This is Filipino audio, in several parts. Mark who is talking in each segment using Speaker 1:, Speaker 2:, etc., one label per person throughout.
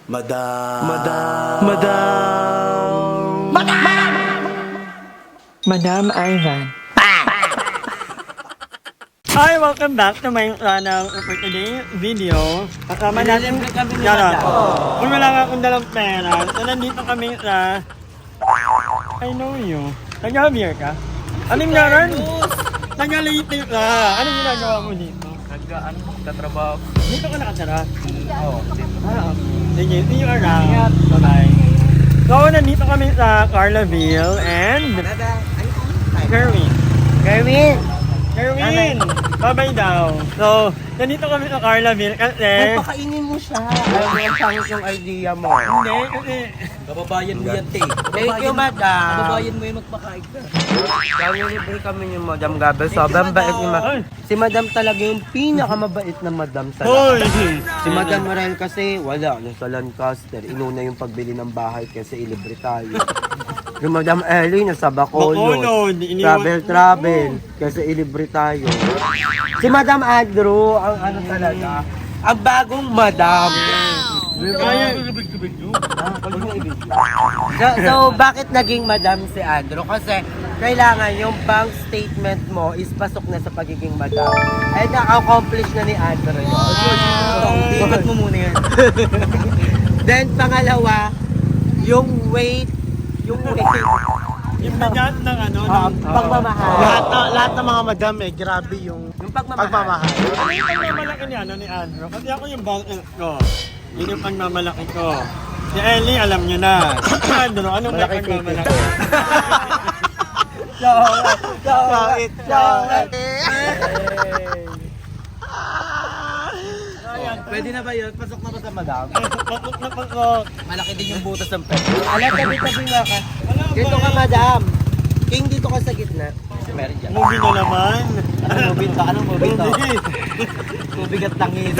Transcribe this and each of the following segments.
Speaker 1: Madam.
Speaker 2: Madam Ivan. Hi, welcome back to my channel for today's video. Kasama natin Charot. Kung wala nga akong dalang pera, so nandito kami sa I know you. Taga-beer ka? Anong meron? Taga-late ka. Anong ginagawa mo dito?
Speaker 3: Katrabaho.
Speaker 2: Dito ka nakatara?
Speaker 3: Oo.
Speaker 2: Sige, see you around. Bye-bye. So, nandito kami sa Carlaville and Kerwin. Kerwin! Bye-bye daw. So, nandito kami sa Carlaville kasi...
Speaker 3: Pakainin mo siya. Alam mo yung sangit yung idea mo.
Speaker 2: Hindi, kasi...
Speaker 3: Kababayan mo yan, te.
Speaker 4: Thank you, madam.
Speaker 3: Kababayan mo yung magpakain ka. Kami libre kami yung Madam Gabel. Sobrang bait ni
Speaker 2: Ay.
Speaker 3: Si Madam talaga yung pinakamabait na Madam sa
Speaker 2: Hoy!
Speaker 3: lahat. Si Madam Morel kasi wala. Nasa Lancaster. Inuna yung pagbili ng bahay kasi ilibre tayo. Yung Madam Ellie nasa Bacolod.
Speaker 2: Bacolod, iniwan-
Speaker 3: Travel. Kasi ilibre tayo. Si Madam Andrew, ang ano talaga, ang bagong Madam.
Speaker 2: Kaya...
Speaker 3: So, bakit naging Madam si Andrew? Kasi kailangan yung bank statement mo is pasok na sa pagiging Madam. Ay, na-accomplish na ni Andrew yun.
Speaker 4: Ikat mo muna yan.
Speaker 3: Then, pangalawa, yung weight.
Speaker 2: Yung bigat ng ano...
Speaker 3: Pagmamahal.
Speaker 4: Lahat ng mga madam grabe yung
Speaker 3: Yung pagmamahal.
Speaker 2: Ano yung pagmamalaki ni, ni Andrew? Kasi ako yung bulk ko. Yun yung pagmamalaki ko. Si Ellie, alam nyo na. Si Andrew, anong may
Speaker 3: Malaki
Speaker 2: pagmamalaki?
Speaker 4: Pwede na ba yun? Pasok na ba sa madam?
Speaker 2: Pasok na pasok.
Speaker 4: Malaki din yung butas ng pet.
Speaker 3: Alam, tabi-tabi nga ka. Dito ka, Madam. King, dito ka sa gitna.
Speaker 4: Meron dyan.
Speaker 2: Movie na naman.
Speaker 4: Anong movie to? Anong movie to?
Speaker 2: Movie.
Speaker 4: Tubigat lang yun.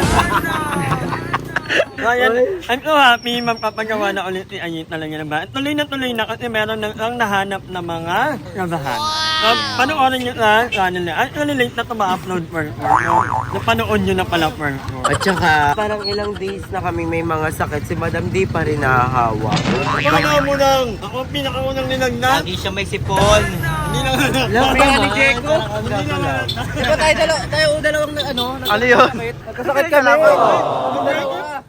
Speaker 2: Ayan, I'm so happy magpapagawa na ulit si Ayit na lang yan ba? Tuloy na kasi meron nang nahanap na mga trabahan. So, panoorin nyo na channel niya. Actually, late na ito ma-upload first. Napanood nyo na pala first.
Speaker 3: At saka, parang ilang days na kami may mga sakit. Si Madam di pa rin nahahawa.
Speaker 2: Pagkakaw mo lang! Ako ang pinakaunang nilagnat!
Speaker 4: Lagi siya may sipon.
Speaker 2: Hindi lang
Speaker 3: Alam mo yan ni
Speaker 4: Diego?
Speaker 2: Hindi lang
Speaker 4: Diba tayo dalawang
Speaker 3: Ano yun?
Speaker 4: Nagkasakit kami.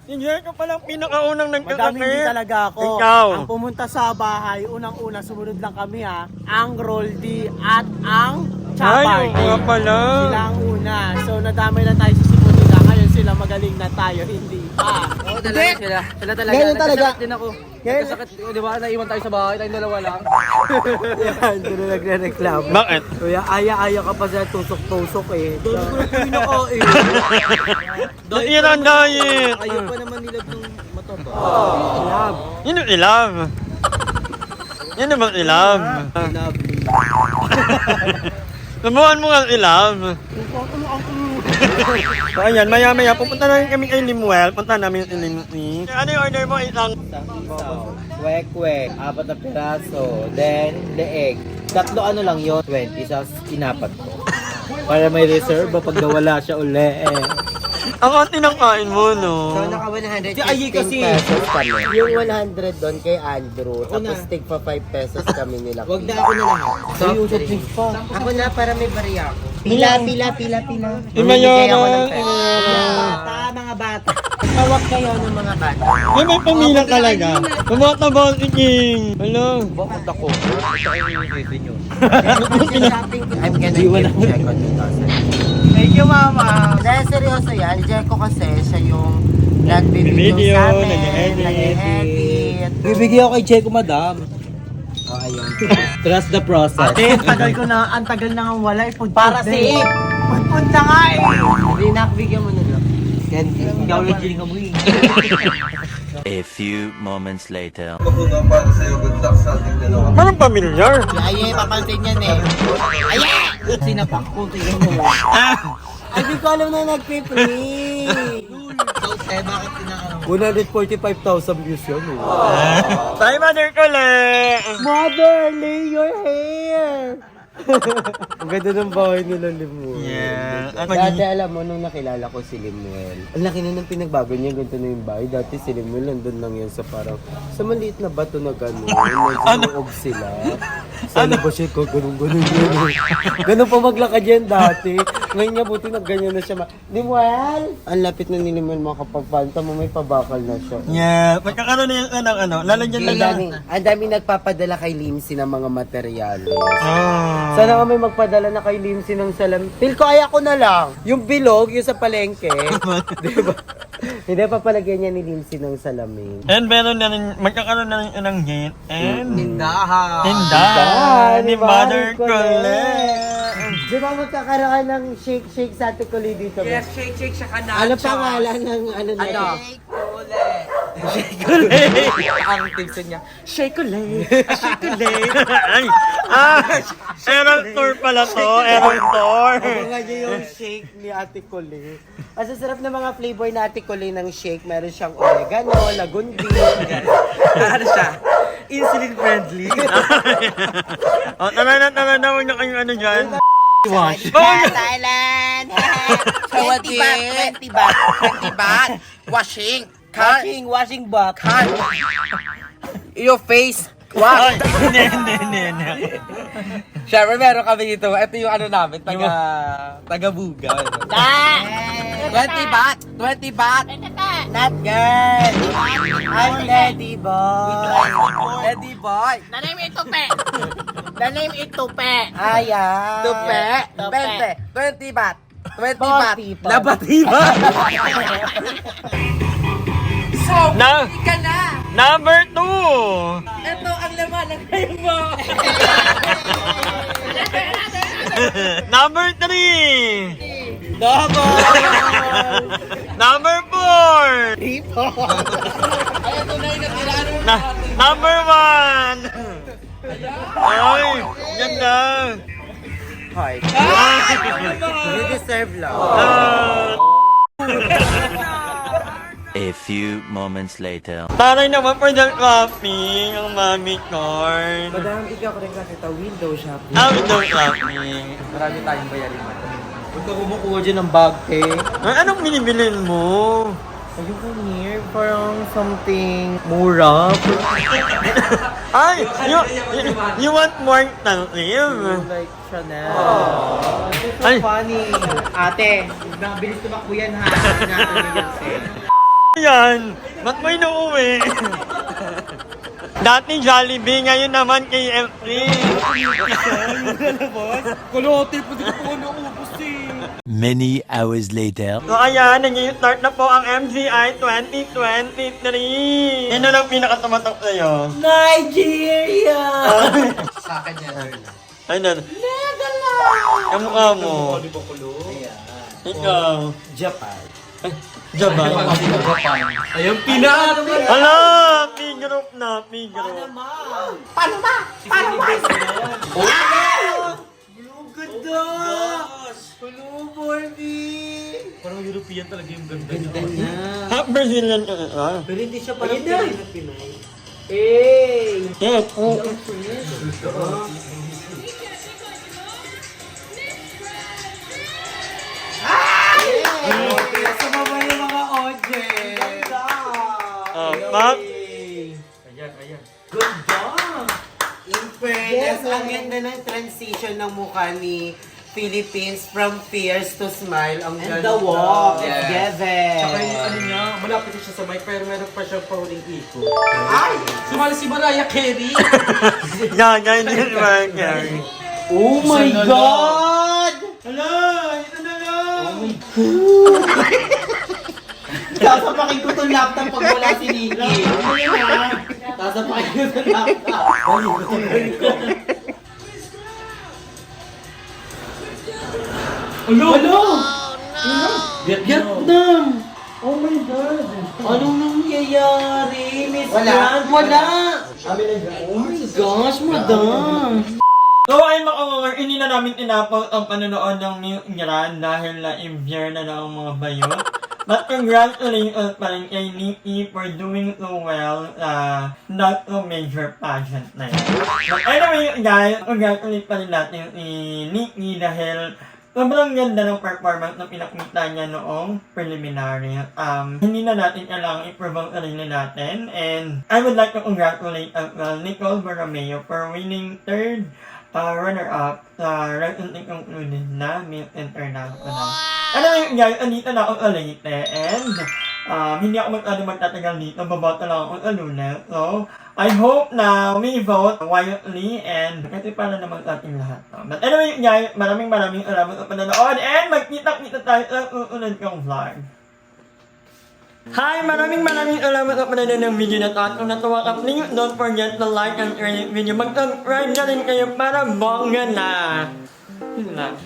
Speaker 2: Si Jericho palang pinakaunang
Speaker 5: Madami hindi
Speaker 2: nagkakape.
Speaker 5: talaga ako.
Speaker 2: Ikaw.
Speaker 5: Ang pumunta sa bahay, unang-una, sumunod lang kami ha. Ang Roldy at ang Chabay.
Speaker 2: Ay, oo nga pala.
Speaker 5: Sila ang una. So nadamay lang tayo sa Simonita. Ngayon sila magaling na tayo, hindi pa.
Speaker 4: Oo, talaga sila. Sila talaga.
Speaker 5: Ganyan talaga.
Speaker 4: Nagkasakit din ako. Nagkasakit, di ba? Naiwan tayo sa bahay. Tayong dalawa lang.
Speaker 3: Yan, doon na nagre-reklamo.
Speaker 2: Bakit?
Speaker 3: Kuya, aya-aya ka pa sa tusok-tusok eh.
Speaker 4: Pinakain.
Speaker 2: Yun ang diet.
Speaker 4: Ayaw pa naman nila ng mataba.
Speaker 3: Love.
Speaker 2: Yun yung ilab. Yun naman ilab.
Speaker 4: Lovely.
Speaker 2: Subukan mo nga ilab. So ayan, maya-maya pupunta na rin kami kay Limuel. Punta namin si Limuel. Ano yung order mo? Isang
Speaker 4: Kwek-kwek, 4 na piraso. Then, leeg. Tatlo ano lang yun, 20 sa inapat ko. Para may reserve pag nawala siya uli.
Speaker 2: ang konti ng kain mo, no?
Speaker 3: So, naka 115
Speaker 4: Si Ayi kasi.
Speaker 3: pesos kami. Yung 100 doon kay Andrew,
Speaker 4: Ako
Speaker 3: tapos
Speaker 4: na.
Speaker 3: tig pa 5 pesos kami nila.
Speaker 4: Wag na ako na lang.
Speaker 3: So, ako na para may bariya ako. Pila.
Speaker 2: Si Mayora.
Speaker 5: Mga bata.
Speaker 3: Tawag kayo ng mga bata.
Speaker 2: May pamilya talaga. Tumataba si King. Hello.
Speaker 4: Bakit ako? Ito ay yung revenue nyo.
Speaker 3: I'm gonna give Jeko 2,000.
Speaker 5: Thank you, mama.
Speaker 3: Dahil seryoso yan, Jeko kasi siya yung nagbibideo
Speaker 2: Video,
Speaker 3: sa amin,
Speaker 2: nag-edit.
Speaker 3: nag-edit.
Speaker 4: Bibigyan ako kay Jeko, madam.
Speaker 3: Oh, ayun.
Speaker 4: Trust the process.
Speaker 5: Ate, ang tagal na nga wala.
Speaker 4: Para safe.
Speaker 5: Pudpud na nga eh.
Speaker 3: Hindi nakbigyan mo na lang.
Speaker 4: Candy. Ikaw yung giling mo eh.
Speaker 6: A few moments later.
Speaker 2: Parang pamilyar.
Speaker 5: Ay, papansin yan eh.
Speaker 4: Sinapak ko, tingin mo.
Speaker 5: Ay, di ko alam na nagpipree.
Speaker 4: Eh, bakit tinakano?
Speaker 3: 145,000 views yun eh.
Speaker 2: Bye, Mother Kole.
Speaker 5: Mother, lay your hair.
Speaker 3: Ang ganda ng bahay nila, Limuel.
Speaker 2: Yeah. At
Speaker 3: Dati alam mo, nung nakilala ko si Limuel, ang laki na ng pinagbago niya, ganito na yung bahay. Dati si Limuel, nandun lang yan sa parang, sa maliit na bato na gano'n, nagsunog sila. Sana ba siya ko, ganun. Ganun pa maglakad yan dati. Ngayon niya, buti na ganyan na siya. Limuel! Ang lapit na ni Limuel makapagpanta mo, may pabakal na siya.
Speaker 2: Yeah, pagkakaroon na yung lalagyan na lang.
Speaker 3: Ang daming nagpapadala kay Limsi ng mga materyales.
Speaker 2: Oh.
Speaker 3: Sana kami magpadala na kay Limsi ng salam. Feel ko ay ako na lang. Yung bilog, yung sa palengke. Diba? Hindi pa palagyan niya ni Limsi ng salamin.
Speaker 2: And meron na rin, magkakaroon na rin ng gate. And
Speaker 4: Tindahan.
Speaker 2: tindahan ni Mother
Speaker 3: Colette.
Speaker 2: Colette.
Speaker 3: Di ba magkakaroon ng shake sa Ate Colette dito? Ba?
Speaker 5: Yes, shake siya ka na.
Speaker 3: Ano pangalan ng ano na
Speaker 5: Ano?
Speaker 4: Ang tips niya.
Speaker 2: Ay, Errol Tour pala to. Errol Tour.
Speaker 3: Abangan niyo yung shake ni Ate Colette. Ang sasarap na mga flavor na Ate Colette ng shake. Meron siyang oregano, lagundi.
Speaker 5: Ano siya? Insulin friendly.
Speaker 2: O, tara na. Huwag na kayong ano dyan. Wash.
Speaker 1: Thailand!
Speaker 5: 20 baht. Washing.
Speaker 3: Washing box.
Speaker 5: Your face.
Speaker 2: Ay, hindi.
Speaker 5: Siyempre, meron kami dito. Ito yung ano namin, taga-buga. 20 baht.
Speaker 3: Not girl. I'm Lady Boy.
Speaker 5: Lady boy.
Speaker 1: The name is Tupe.
Speaker 3: Ayan.
Speaker 5: Tupe.
Speaker 1: Tupe.
Speaker 5: 20 baht. 20
Speaker 3: Forty
Speaker 5: baht.
Speaker 3: baht.
Speaker 5: Labatiba. So,
Speaker 2: Na,
Speaker 5: ka na.
Speaker 2: number 2.
Speaker 5: Ito ang laman ng kayo mo.
Speaker 2: Number 3.
Speaker 3: Double.
Speaker 2: Number 4. Number 1. Ay, ganda.
Speaker 3: Heart. You deserve love.
Speaker 6: A few moments later.
Speaker 2: Taray naman for the shopping, ang mami corn.
Speaker 3: Madam, ikaw ko rin kasi ito, window shopping.
Speaker 2: Window shopping.
Speaker 4: Marami tayong bayarin mo. Huwag ka kumukuha dyan ng bag, te.
Speaker 2: Ay, anong binibilin mo?
Speaker 3: Ayoko near, parang something mura.
Speaker 2: Ay, you want more expensive?
Speaker 3: Like Chanel. It's so
Speaker 2: Ay.
Speaker 3: funny.
Speaker 5: Ate, nabilis tumakbo yan ha.
Speaker 2: Yan, ba't mo inuuwi? Dati Jollibee, ngayon naman KFC.
Speaker 5: Kulote, pwede ko po naubos eh.
Speaker 6: Many hours later.
Speaker 2: So ayan, nag-start na po ang MGI 2023. Sino lang pinakatumatok sa'yo?
Speaker 3: Nigeria!
Speaker 5: Sa akin yan.
Speaker 2: Ay, nan. Ang mukha mo. Ikaw.
Speaker 3: Japan.
Speaker 2: Japan.
Speaker 4: Ayun, pina!
Speaker 2: Hala, P-group na, P-group.
Speaker 3: Ganda! Hello, Barbie!
Speaker 4: Parang European talaga yung ganda
Speaker 3: Ganda na.
Speaker 2: Half Brazilian.
Speaker 3: Pero hindi siya parang Pinay na Pinay. Hey!
Speaker 2: Yes.
Speaker 3: Sumama yung mga audience!
Speaker 2: Ma'am.
Speaker 3: Ganda! In fairness, ang ganda ng transition ng mukha ni Philippines from fears to smile. Ang ganda.
Speaker 5: the walk.
Speaker 3: Together.
Speaker 4: Tsaka yung ano niya, malapit siya sa mic, pero meron pa siyang pauling iko.
Speaker 5: Ay! Sumali si Mariah Carey.
Speaker 2: Yan, din ba, Gary?
Speaker 3: Oh my God!
Speaker 2: Hala, ito na lang.
Speaker 3: Sasapakin ko itong laptop pag wala si Nikki. Sasapakin ko itong laptop. Hello! Vietnam! Oh my God! Anong nangyayari, Miss Grant? Wala! Oh my gosh, madam!
Speaker 2: So ay makakawar, hindi na namin tinapos ang panonood ng New Grand dahil na-imbier na ng mga bayot. But congratulations pa rin kay Nikki for doing so well not so major pageant na yun. But anyway guys, congratulate pa rin natin si Nikki dahil sobrang ganda ng performance na pinakita niya noong preliminary. Hindi na natin kailangang i-prove ang sarili natin. And I would like to congratulate as well Nicole Borromeo for winning third runner-up sa recently concluded na Miss International. Anyway guys, andito na ako sa Leyte and hindi ako magtatagal dito, babata lang ako sa Lunes. So, I hope na we vote wisely and kasi para naman sa ating lahat. But anyway guys, maraming salamat sa panonood and magkita-kita tayo sa susunod kong vlog. Hi! Maraming salamat sa panonood ng video na to at kung natuwa ka, please don't forget to like and share this video. Mag-subscribe na rin kayo para bongga na! Yun lang.